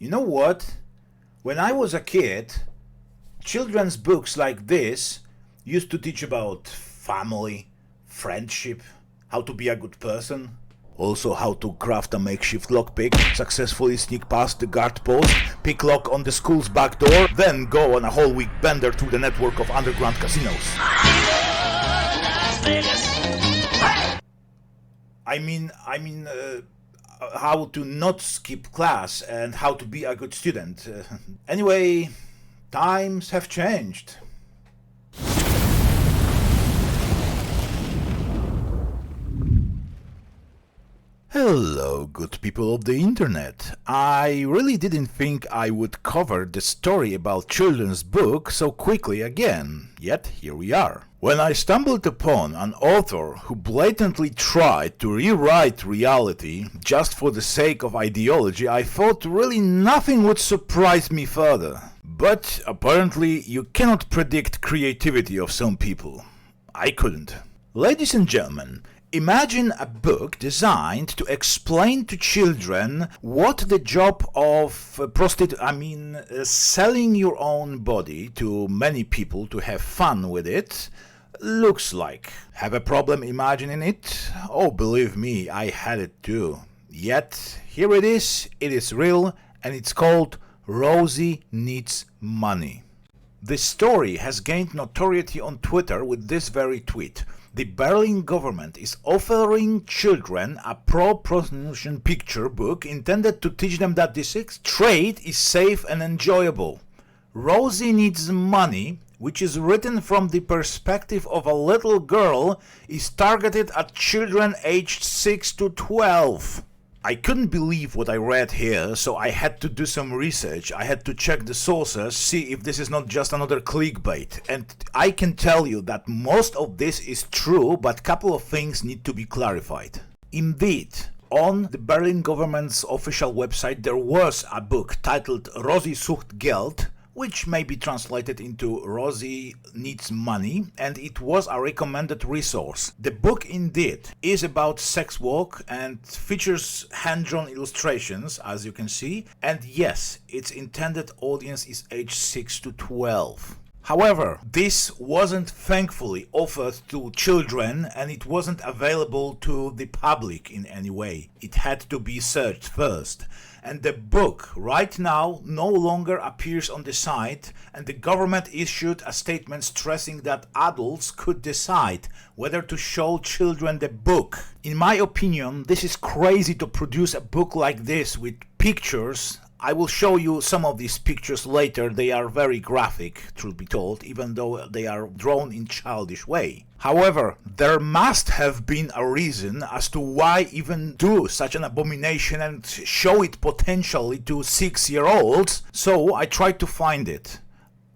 You know what? When I was a kid, children's books like this used to teach about family, friendship, how to be a good person, also how to craft a makeshift lockpick, successfully sneak past the guard post, pick lock on the school's back door, then go on a whole week bender through the network of underground casinos. I mean, how to not skip class and how to be a good student. Anyway, times have changed. Hello, good people of the internet. I really didn't think I would cover the story about children's book so quickly again, yet here we are. When I stumbled upon an author who blatantly tried to rewrite reality just for the sake of ideology, I thought really nothing would surprise me further. But apparently you cannot predict creativity of some people. I couldn't. Ladies and gentlemen, imagine a book designed to explain to children what the job of selling your own body to many people to have fun with it looks like. Have a problem imagining it? Oh, believe me, I had it too. Yet, here it is real, and it's called Rosie Needs Money. This story has gained notoriety on Twitter with this very tweet. The Berlin government is offering children a pro-prostitution picture book intended to teach them that the sex trade is safe and enjoyable. Rosie Needs Money, which is written from the perspective of a little girl, is targeted at children aged 6 to 12. I couldn't believe what I read here, so I had to do some research. I had to check the sources, see if this is not just another clickbait. And I can tell you that most of this is true, but a couple of things need to be clarified. Indeed, on the Berlin government's official website there was a book titled Rosie sucht Geld, which may be translated into Rosie Needs Money, and it was a recommended resource. The book indeed is about sex work and features hand-drawn illustrations, as you can see, and yes, its intended audience is age 6 to 12. However, this wasn't thankfully offered to children and it wasn't available to the public in any way. It had to be searched first. And the book right now no longer appears on the site, and the government issued a statement stressing that adults could decide whether to show children the book. In my opinion, this is crazy to produce a book like this with pictures. I will show you some of these pictures later. They are very graphic, truth be told, even though they are drawn in childish way. However, there must have been a reason as to why even do such an abomination and show it potentially to 6-year-olds, so I tried to find it.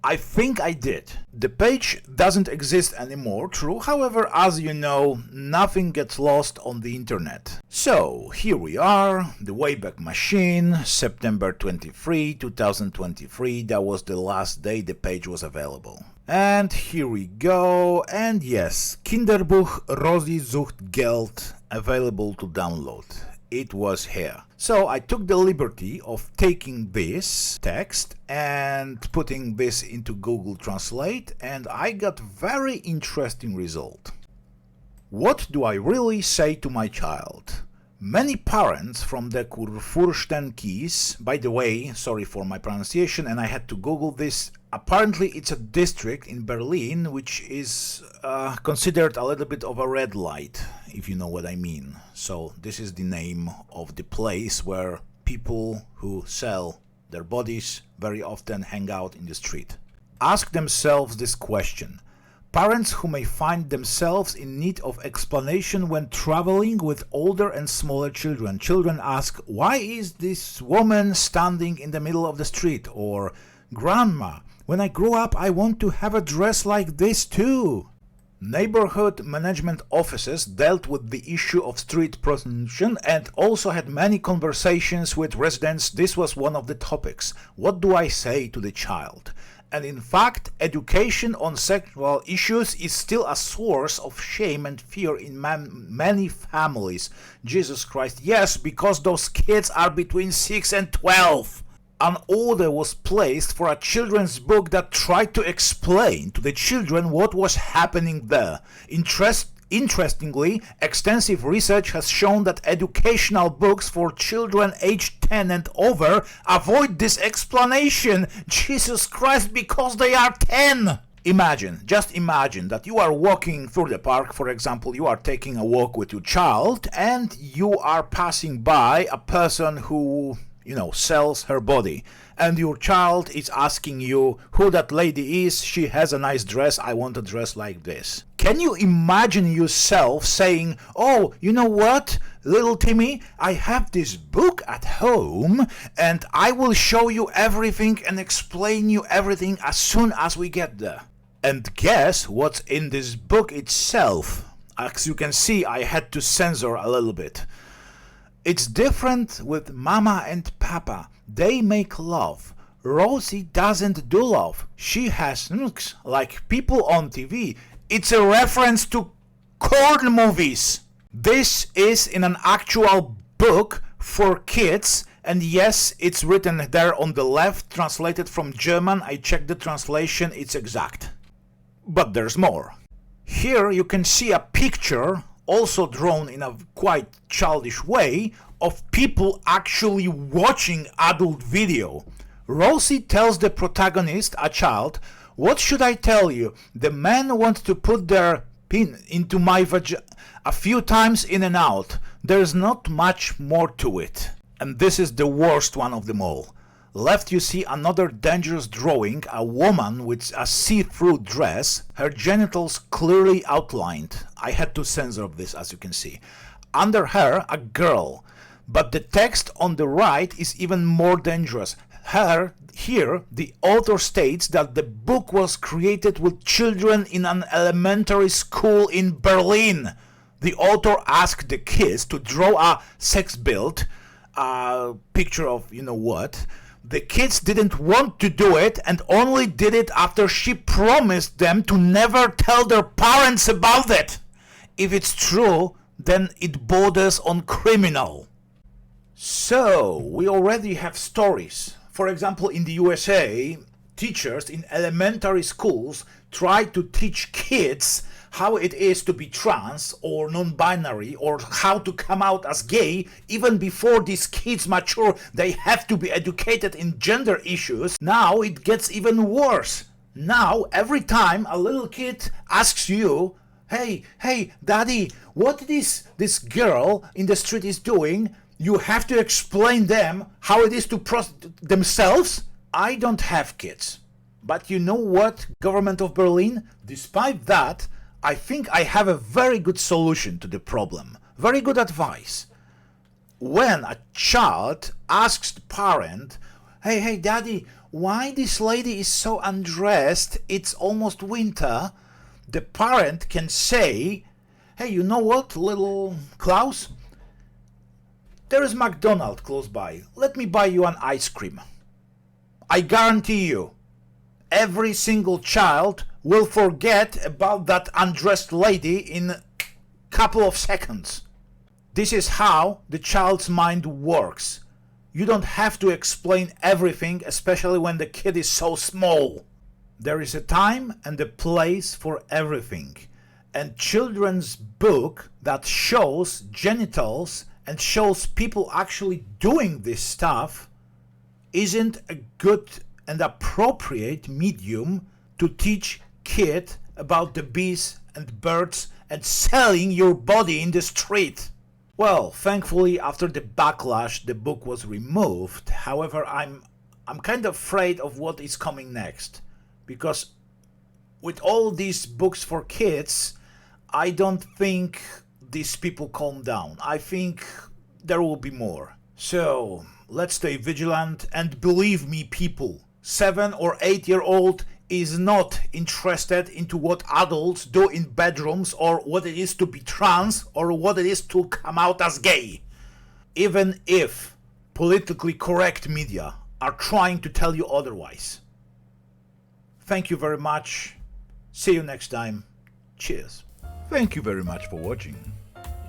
I think I did. The page doesn't exist anymore, true, however, as you know, nothing gets lost on the internet. So, here we are, the Wayback Machine, September 23, 2023, that was the last day the page was available. And here we go, and yes, Kinderbuch Rosie sucht Geld, available to download. It was here. So I took the liberty of taking this text and putting this into Google Translate, and I got very interesting result. What do I really say to my child? Many parents from the Kurfürstenkies, by the way, sorry for my pronunciation and I had to Google this, apparently it's a district in Berlin which is considered a little bit of a red light, if you know what I mean. So this is the name of the place where people who sell their bodies very often hang out in the street. Ask themselves this question. Parents who may find themselves in need of explanation when traveling with older and smaller children. Children ask, why is this woman standing in the middle of the street? Or, Grandma, when I grow up I want to have a dress like this too. Neighborhood management offices dealt with the issue of street prostitution and also had many conversations with residents. This was one of the topics. What do I say to the child? And in fact, education on sexual issues is still a source of shame and fear in many families. Jesus Christ, yes, because those kids are between 6 and 12. An order was placed for a children's book that tried to explain to the children what was happening there. Interestingly, extensive research has shown that educational books for children aged 10 and over avoid this explanation. Jesus Christ, because they are 10! Just imagine that you are walking through the park, for example, you are taking a walk with your child, and you are passing by a person who, sells her body. And your child is asking you who that lady is. She has a nice dress. I want a dress like this. Can you imagine yourself saying, oh, you know what, little Timmy, I have this book at home and I will show you everything and explain you everything as soon as we get there. And guess what's in this book itself? As you can see, I had to censor a little bit. It's different with Mama and Papa. They make love. Rosie doesn't do love. She has lurks like people on TV. It's a reference to corn movies. This is in an actual book for kids. And yes, it's written there on the left, translated from German. I checked the translation, it's exact. But there's more. Here you can see a picture, also drawn in a quite childish way, of people actually watching adult video. Rosie tells the protagonist, a child, what should I tell you? The men want to put their pin into my vagina a few times in and out. There's not much more to it. And this is the worst one of them all. Left you see another dangerous drawing, a woman with a see-through dress, her genitals clearly outlined. I had to censor this, as you can see. Under her, a girl. But the text on the right is even more dangerous. Here, the author states that the book was created with children in an elementary school in Berlin. The author asked the kids to draw a sex build, a picture of what. The kids didn't want to do it and only did it after she promised them to never tell their parents about it. If it's true, then it borders on criminal. So, we already have stories. For example, in the USA, teachers in elementary schools try to teach kids how it is to be trans or non-binary or how to come out as gay. Even before these kids mature, they have to be educated in gender issues. Now it gets even worse. Now, every time a little kid asks you, hey, daddy, what is this girl in the street is doing? You have to explain them how it is to themselves. I don't have kids. But you know what, government of Berlin? Despite that, I think I have a very good solution to the problem. Very good advice. When a child asks the parent, hey, daddy, why this lady is so undressed? It's almost winter. The parent can say, hey, you know what, little Klaus? There is McDonald's close by. Let me buy you an ice cream. I guarantee you, every single child will forget about that undressed lady in a couple of seconds. This is how the child's mind works. You don't have to explain everything, especially when the kid is so small. There is a time and a place for everything. And children's book that shows genitals and shows people actually doing this stuff isn't a good and appropriate medium to teach kids about the bees and birds and selling your body in the street. Well, thankfully after the backlash the book was removed. However, I'm kind of afraid of what is coming next, because with all these books for kids, I don't think these people calm down. I think there will be more. So let's stay vigilant, and believe me people, 7 or 8-year-old is not interested into what adults do in bedrooms or what it is to be trans or what it is to come out as gay. Even if politically correct media are trying to tell you otherwise. Thank you very much. See you next time. Cheers. Thank you very much for watching.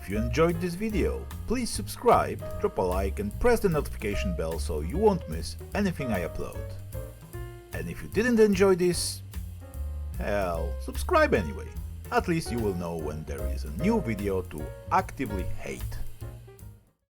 If you enjoyed this video, please subscribe, drop a like and press the notification bell so you won't miss anything I upload. And if you didn't enjoy this, hell, subscribe anyway. At least you will know when there is a new video to actively hate.